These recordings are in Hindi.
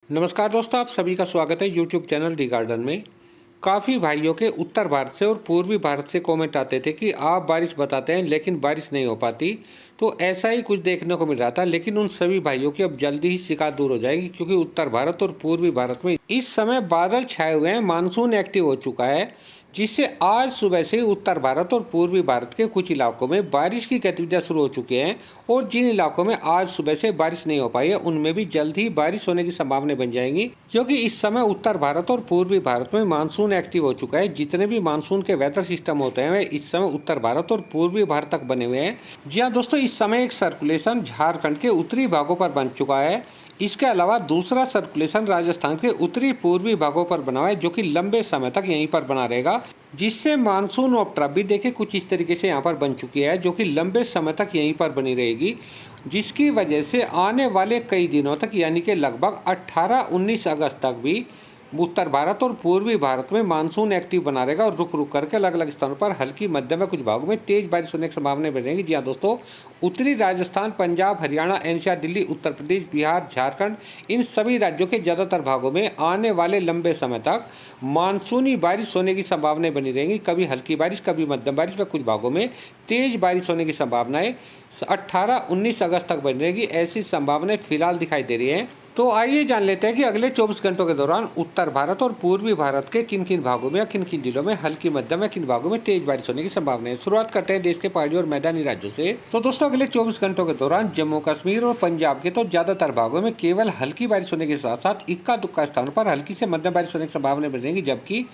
नमस्कार दोस्तों, आप सभी का स्वागत है यूट्यूब चैनल दी गार्डन में। काफ़ी भाइयों के उत्तर भारत से और पूर्वी भारत से कमेंट आते थे कि आप बारिश बताते हैं लेकिन बारिश नहीं हो पाती। तो ऐसा ही कुछ देखने को मिल रहा था, लेकिन उन सभी भाइयों की अब जल्दी ही शिकायत दूर हो जाएगी, क्योंकि उत्तर भारत और पूर्वी भारत में इस समय बादल छाए हुए हैं, मानसून एक्टिव हो चुका है, जिससे आज सुबह से ही उत्तर भारत और पूर्वी भारत के कुछ इलाकों में बारिश की गतिविधियां शुरू हो चुकी हैं। और जिन इलाकों में आज सुबह से बारिश नहीं हो पाई है, उनमें भी जल्द ही बारिश होने की संभावना बन जाएंगी, क्योंकि इस समय उत्तर भारत और पूर्वी भारत में मानसून एक्टिव हो चुका है। जितने भी मानसून के वेदर सिस्टम होते हैं वे इस समय उत्तर भारत और पूर्वी भारत तक बने हुए हैं। जी हाँ दोस्तों, इस समय एक सर्कुलेशन झारखंड के उत्तरी भागों पर बन चुका है। इसके अलावा दूसरा सर्कुलेशन राजस्थान के उत्तरी पूर्वी भागों पर बना हुआ है, जो कि लंबे समय तक यहीं पर बना रहेगा, जिससे मानसून ऑफ ट्रफ भी देखिए कुछ इस तरीके से यहाँ पर बन चुकी है, जो कि लंबे समय तक यहीं पर बनी रहेगी, जिसकी वजह से आने वाले कई दिनों तक यानी कि लगभग 18-19 अगस्त तक भी उत्तर भारत और पूर्वी भारत में मानसून एक्टिव बना रहेगा और रुक रुक करके अलग अलग स्थानों पर हल्की मध्यम व कुछ भागों में तेज बारिश होने की संभावना बनेगी। जी हाँ दोस्तों, उत्तरी राजस्थान, पंजाब, हरियाणा, एनसीआर, दिल्ली, उत्तर प्रदेश, बिहार, झारखंड, इन सभी राज्यों के ज़्यादातर भागों में आने वाले लंबे समय तक मानसूनी बारिश होने की संभावनाएं बनी रहेंगी। कभी हल्की बारिश, कभी मध्यम बारिश व कुछ भागों में तेज बारिश होने की संभावनाएं 18-19 अगस्त तक बनी रहेगी, ऐसी संभावनाएं फिलहाल दिखाई दे रही हैं। तो आइए जान लेते हैं कि अगले 24 घंटों के दौरान उत्तर भारत और पूर्वी भारत के किन किन भागों में या किन किन जिलों में हल्की मध्यम या किन भागों में तेज बारिश होने की संभावना है। शुरुआत करते हैं देश के पहाड़ी और मैदानी राज्यों से। तो दोस्तों, अगले 24 घंटों के दौरान जम्मू कश्मीर और पंजाब के तो ज्यादातर भागों में केवल हल्की बारिश होने के साथ साथ इक्का दुक्का स्थानों पर हल्की से मध्यम बारिश होने की संभावना बनेगी, जबकि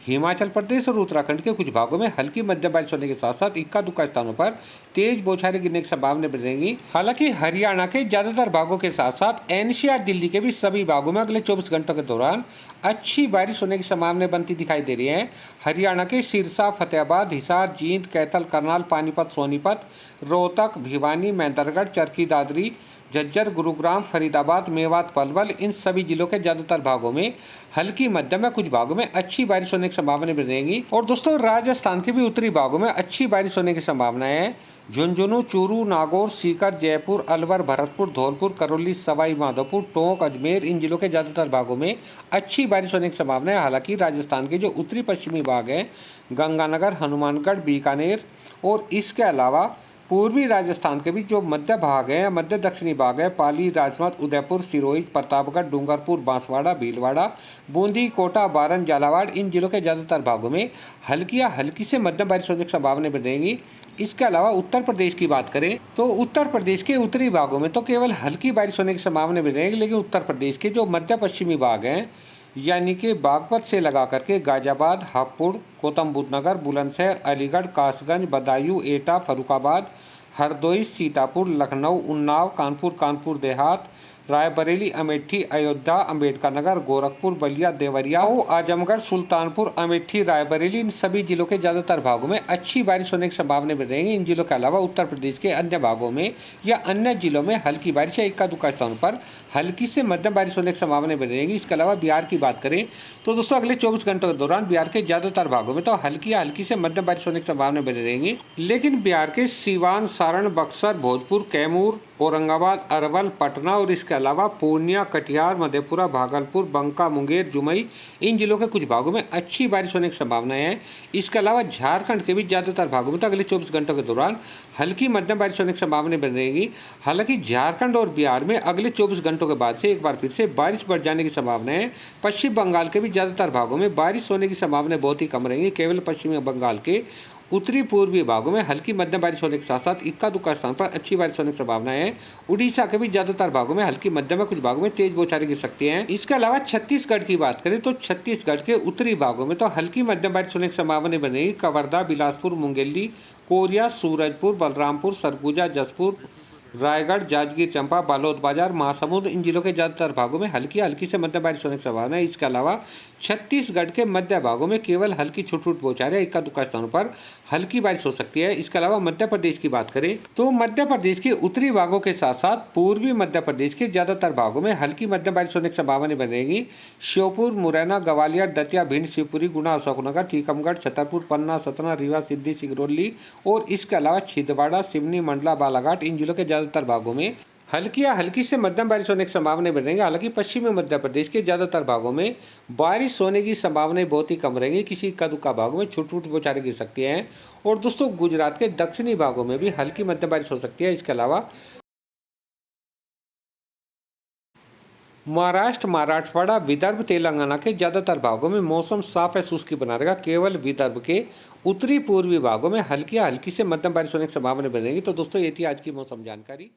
हिमाचल प्रदेश और उत्तराखंड के कुछ भागों में हल्की मध्यम बारिश होने के साथ साथ इक्का दुक्का स्थानों पर तेज बौछारें गिरने की संभावना बनेगी। हालांकि हरियाणा के ज्यादातर भागों के साथ साथ एनसीआर, दिल्ली के भी सभी भागों में अगले 24 घंटों के दौरान अच्छी बारिश होने की संभावना बनती दिखाई दे रही है। हरियाणा के सिरसा, फतेहाबाद, हिसार, जींद, कैथल, करनाल, पानीपत, सोनीपत, रोहतक, भिवानी, मेंदरगढ़, चरखी दादरी, झज्जर, गुरुग्राम, फरीदाबाद, मेवात, पलवल, इन सभी जिलों के ज्यादातर भागों में हल्की मध्यम या कुछ भागों में अच्छी बारिश होने की संभावना बनेगी। और दोस्तों, राजस्थान के भी उत्तरी भागों में अच्छी बारिश होने की संभावना है। झुंझुनू, चूरू, नागौर, सीकर, जयपुर, अलवर, भरतपुर, धौलपुर, करौली, सवाई माधोपुर, टोंक, अजमेर, इन जिलों के ज्यादातर भागों में अच्छी बारिश होने की संभावना है। हालांकि राजस्थान के जो उत्तरी पश्चिमी भाग हैं, गंगानगर, हनुमानगढ़, बीकानेर और इसके अलावा पूर्वी राजस्थान के भी जो मध्य भाग है, मध्य दक्षिणी भाग है, पाली, राजमत, उदयपुर, सिरोही, प्रतापगढ़, डूंगरपुर, बांसवाड़ा, भीलवाड़ा, बूंदी, कोटा, बारन, झालावाड़, इन जिलों के ज़्यादातर भागों में हल्की या हल्की से मध्यम बारिश होने की संभावना बनेगी। इसके अलावा उत्तर प्रदेश की बात करें तो उत्तर प्रदेश के उत्तरी भागों में तो केवल हल्की बारिश होने की संभावना बनेगी, लेकिन उत्तर प्रदेश के जो मध्य पश्चिमी भाग हैं, यानी कि बागपत से लगा करके गाजियाबाद, हापुड़, गौतम बुद्ध नगर, बुलंदशहर, अलीगढ़, कासगंज, बदायूं, एटा, फर्रुखाबाद, हरदोई, सीतापुर, लखनऊ, उन्नाव, कानपुर देहात, रायबरेली, अमेठी, अयोध्या, अंबेडकर नगर, गोरखपुर, बलिया, देवरिया, आजमगढ़, सुल्तानपुर, अमेठी, रायबरेली, इन सभी जिलों के ज्यादातर भागों में अच्छी बारिश होने की संभावना बनेगी। इन जिलों के अलावा उत्तर प्रदेश के अन्य भागों में या अन्य जिलों में हल्की बारिश या इक्का दुक्का स्थानों पर हल्की से मध्यम बारिश होने की संभावना बनेगी। इसके अलावा बिहार की बात करें तो दोस्तों, अगले 24 घंटों के दौरान बिहार के ज्यादातर भागों में तो हल्की या हल्की से मध्यम बारिश होने की संभावना बनी रहेगी, लेकिन बिहार के सीवान, सारण, बक्सर, भोजपुर, कैमूर, औरंगाबाद, अरवल, पटना और इसके अलावा पूर्णिया, कटिहार, मधेपुरा, भागलपुर, बंका, मुंगेर, जुमई, इन जिलों के कुछ भागों में अच्छी बारिश होने की संभावना है। इसके अलावा झारखंड के भी ज़्यादातर भागों में तो अगले 24 घंटों के दौरान हल्की मध्यम बारिश होने की संभावना बन रहेगी। हालांकि झारखंड और बिहार में अगले 24 घंटों के बाद से एक बार फिर से बारिश बढ़ जाने की संभावना है। पश्चिम बंगाल के भी ज़्यादातर भागों में बारिश होने की संभावना बहुत ही कम रहेंगी। केवल पश्चिमी बंगाल के उत्तरी पूर्वी भागों में हल्की मध्यम बारिश होने के साथ साथ इक्का दुक्का स्थान पर अच्छी बारिश होने की संभावना है। उड़ीसा के भी ज्यादातर भागों में हल्की मध्यम में कुछ भागों में तेज बौछारें गिर सकती हैं। इसके अलावा छत्तीसगढ़ की बात करें तो छत्तीसगढ़ के उत्तरी भागों में तो हल्की मध्यम बारिश होने की संभावना बनेगी। कवर्धा, बिलासपुर, मुंगेली, कोरिया, सूरजपुर, बलरामपुर, सरगुजा, जसपुर, रायगढ़, जांजगीर चांपा, बालोद बाजार, महासमुंद, इन जिलों के ज्यादातर भागों में हल्की हल्की से मध्यम बारिश होने की संभावना है। इसके अलावा छत्तीसगढ़ के मध्य भागों में केवल हल्की छुट छुट बौछारें, इक्का दुक्का स्थानों पर हल्की बारिश हो सकती है। इसके अलावा मध्य प्रदेश की बात करें तो मध्य प्रदेश के उत्तरी भागों के साथ साथ पूर्वी मध्य प्रदेश के ज्यादातर भागों में हल्की मध्यम बारिश होने की संभावना बनेगी। श्योपुर, मुरैना, ग्वालियर, दतिया, भिंड, शिवपुरी, गुना, अशोकनगर, टीकमगढ़, छतरपुर, पन्ना, सतना, रीवा, सिद्दी, सिगरौली और इसके अलावा छिंदवाड़ा, सिवनी, मंडला, बालाघाट, इन जिलों के ज्यादातर भागों में हल्की या हल्की से मध्यम बारिश होने की संभावनाएं बनेंगी। हालांकि पश्चिमी मध्य प्रदेश के ज़्यादातर भागों में बारिश होने की संभावनाएं बहुत ही कम रहेंगी। किसी इक्का दुक्का भागों में छुट छुट बौछारें गिर सकती हैं। और दोस्तों, गुजरात के दक्षिणी भागों में भी हल्की मध्यम बारिश हो सकती है। इसके अलावा महाराष्ट्र, मराठवाड़ा, विदर्भ, तेलंगाना के ज़्यादातर भागों में मौसम साफ है, शुष्क बना रहेगा। केवल विदर्भ के उत्तरी पूर्वी भागों में हल्की या हल्की से मध्यम बारिश होने की संभावना बनेगी। तो दोस्तों, ये थी आज की मौसम जानकारी।